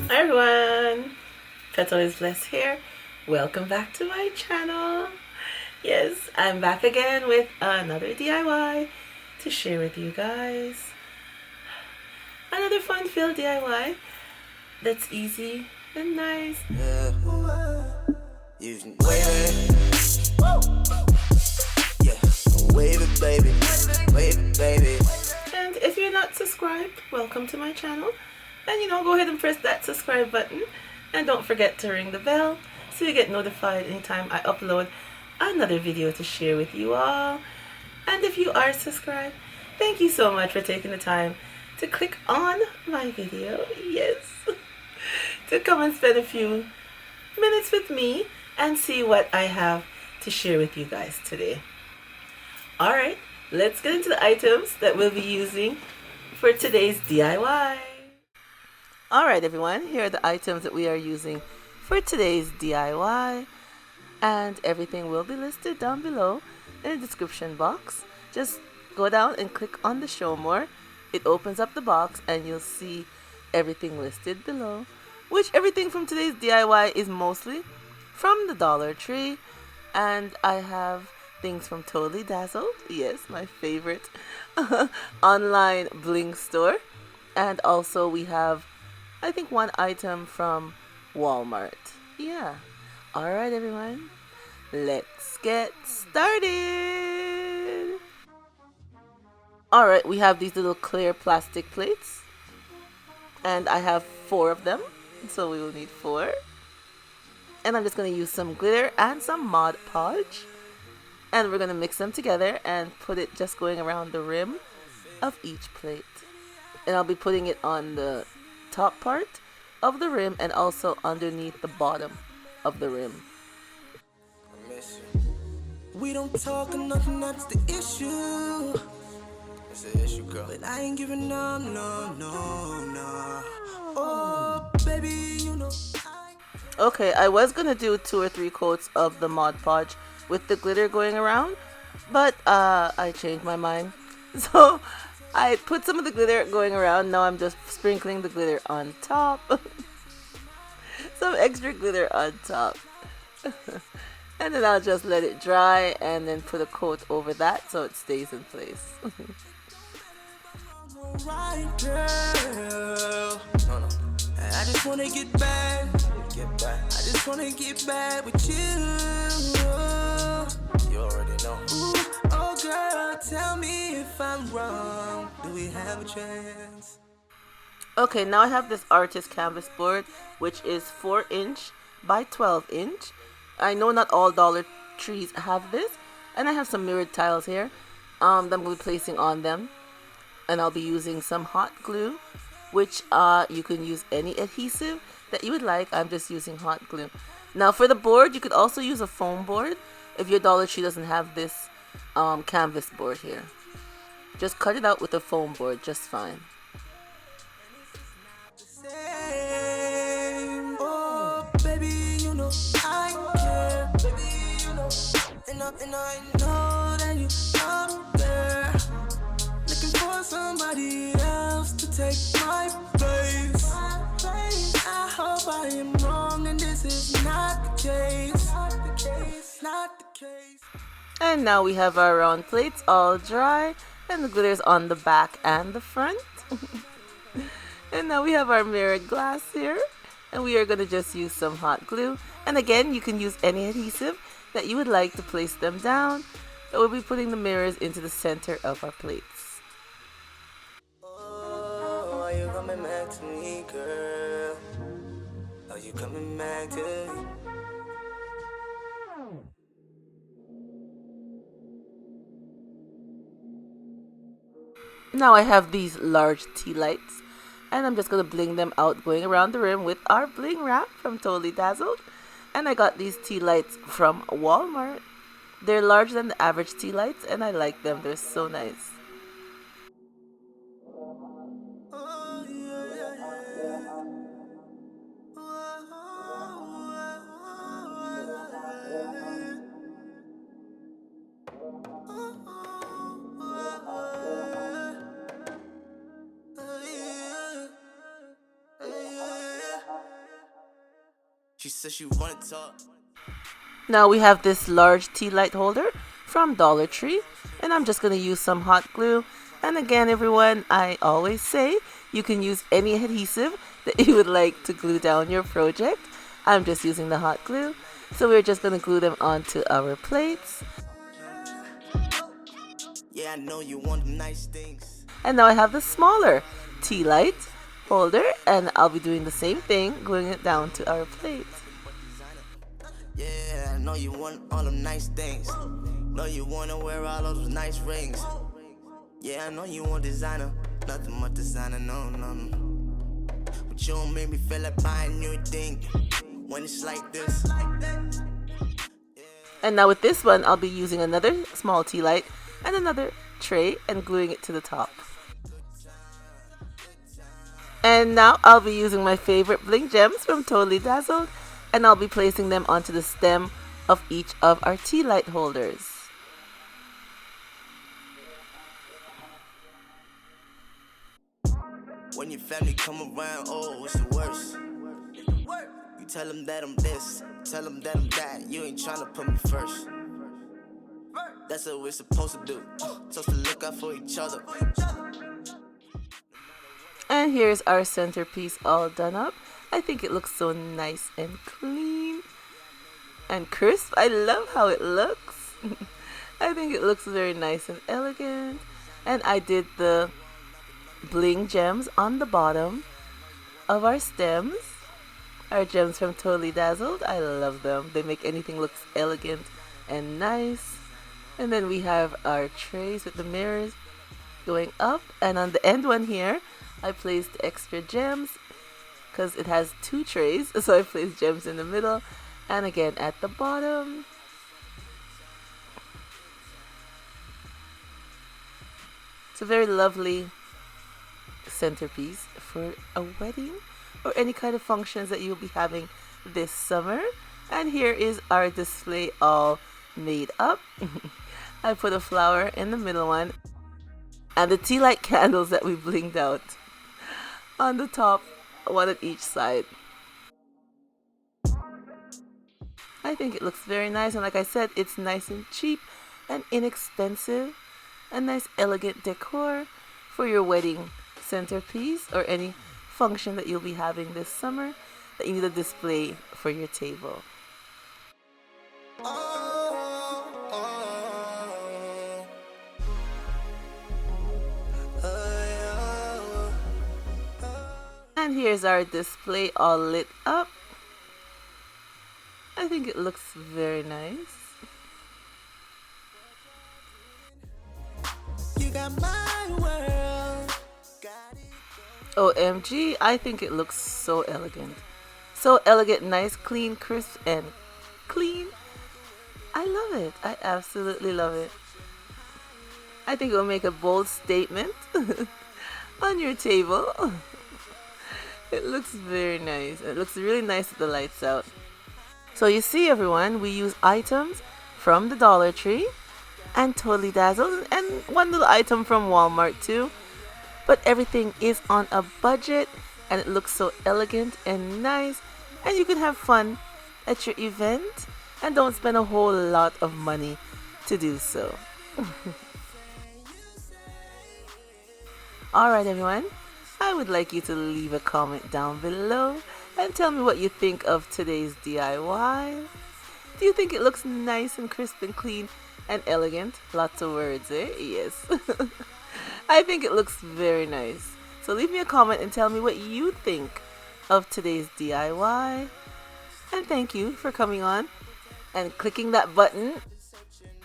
Hi everyone, Petal is Blessed here. Welcome back to my channel. Yes, I'm back again with another DIY to share with you guys. Another fun-filled DIY that's easy and nice. Yeah. You can wave it. Yeah. Wave it, baby. Wave it, baby. And if you're not subscribed, welcome to my channel. And go ahead and press that subscribe button. And don't forget to ring the bell so you get notified anytime I upload another video to share with you all. And if you are subscribed, thank you so much for taking the time to click on my video. Yes. To come and spend a few minutes with me and see what I have to share with you guys today. Alright, let's get into the items that we'll be using for today's DIY. Alright everyone, here are the items that we are using for today's DIY, and everything will be listed down below in the description box. Just go down and click on the show more. It opens up the box and you'll see everything listed below, which everything from today's DIY is mostly from the Dollar Tree. And I have things from Totally Dazzled, yes, my favorite online bling store. And also we have, I think, one item from Walmart. Yeah. Alright everyone, let's get started. Alright, we have these little clear plastic plates. And I have 4 of them, so we will need 4. And I'm just going to use some glitter and some Mod Podge. And we're going to mix them together and put it just going around the rim of each plate. And I'll be putting it on the top part of the rim and also underneath the bottom of the rim. I miss you. We don't talk or nothing, that's the issue. That's the issue, girl. But I ain't giving up, no. Oh, baby, you know. Okay, I was going to do 2 or 3 coats of the Mod Podge with the glitter going around, but I changed my mind. So I put some of the glitter going around. Now I'm just sprinkling the glitter on top. Some extra glitter on top. And then I'll just let it dry and then put a coat over that so it stays in place. Right, girl. No. I just wanna get back. I just wanna get back with you. You already know. Ooh, oh girl, tell me if I'm wrong. Do we have a chance? Okay, now I have this artist canvas board, which is 4" by 12". I know not all Dollar Trees have this, and I have some mirrored tiles here that I'm going to be placing on them. And I'll be using some hot glue, which you can use any adhesive that you would like. I'm just using hot glue. Now for the board, you could also use a foam board if your Dollar Tree doesn't have this canvas board here. Just cut it out with a foam board, just fine. Oh, baby, you know I care. Baby, you know, and I know that you up there, looking for somebody else to take my place. I hope I am wrong and this is not the case. Not the case. And now we have our round plates all dry, and the glitter's on the back and the front. And now we have our mirrored glass here, and we are going to just use some hot glue. And again, you can use any adhesive that you would like to place them down. But we'll be putting the mirrors into the center of our plates. Oh, are you coming back to me, girl? Are you coming back to me? Now I have these large tea lights, and I'm just going to bling them out going around the rim with our bling wrap from Totally Dazzled. And I got these tea lights from Walmart. They're larger than the average tea lights, and I like them. They're so nice. Oh, yeah. She said she wanna talk. Now we have this large tea light holder from Dollar Tree, and I'm just going to use some hot glue. And again, everyone, I always say you can use any adhesive that you would like to glue down your project. I'm just using the hot glue. So we're just going to glue them onto our plates. Yeah, I know you want them nice things. And now I have the smaller tea light holder, and I'll be doing the same thing, gluing it down to our plates. Yeah, I know you want all them nice things. Know you wanna wear all those nice rings. Yeah, I know you want designer. Nothing much designer, no. But you don't make me feel like buying new thing when it's like this. And now with this one, I'll be using another small tea light and another tray and gluing it to the top. And now I'll be using my favorite bling gems from Totally Dazzled, and I'll be placing them onto the stem of each of our tea light holders. When your family come around, oh, it's the worst. You tell them that I'm this, tell them that I'm that. You ain't tryna put me first. That's what we're supposed to do. Supposed to look out for each other. And here's our centerpiece all done up. I think it looks so nice and clean and crisp. I love how it looks. I think it looks very nice and elegant. And I did the bling gems on the bottom of our stems. Our gems from Totally Dazzled. I love them. They make anything look elegant and nice. And then we have our trays with the mirrors going up. And on the end one here, I placed extra gems because it has two trays, so I placed gems in the middle and again at the bottom. It's a very lovely centerpiece for a wedding or any kind of functions that you'll be having this summer. And here is our display all made up. I put a flower in the middle one and the tea light candles that we blinged out on the top, one at each side. I think it looks very nice, and like I said, it's nice and cheap and inexpensive. A nice elegant decor for your wedding centerpiece or any function that you'll be having this summer that you need a display for your table. And here's our display all lit up. I think it looks very nice. You got my world. OMG, I think it looks so elegant. So elegant, nice, clean, crisp, and clean. I love it. I absolutely love it. I think it will make a bold statement on your table. It looks very nice. It looks really nice with the lights out. So you see, everyone, we use items from the Dollar Tree and Totally Dazzled and one little item from Walmart too. But everything is on a budget and it looks so elegant and nice, and you can have fun at your event and don't spend a whole lot of money to do so. Alright, everyone, I would like you to leave a comment down below and tell me what you think of today's DIY. Do you think it looks nice and crisp and clean and elegant? Lots of words, eh? Yes. I think it looks very nice. So leave me a comment and tell me what you think of today's DIY. And thank you for coming on and clicking that button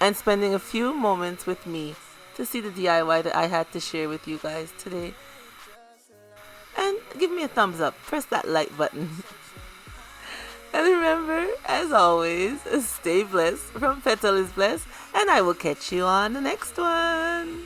and spending a few moments with me to see the DIY that I had to share with you guys today. And give me a thumbs up. Press that like button. And remember, as always, stay blessed from Petal is Blessed. And I will catch you on the next one.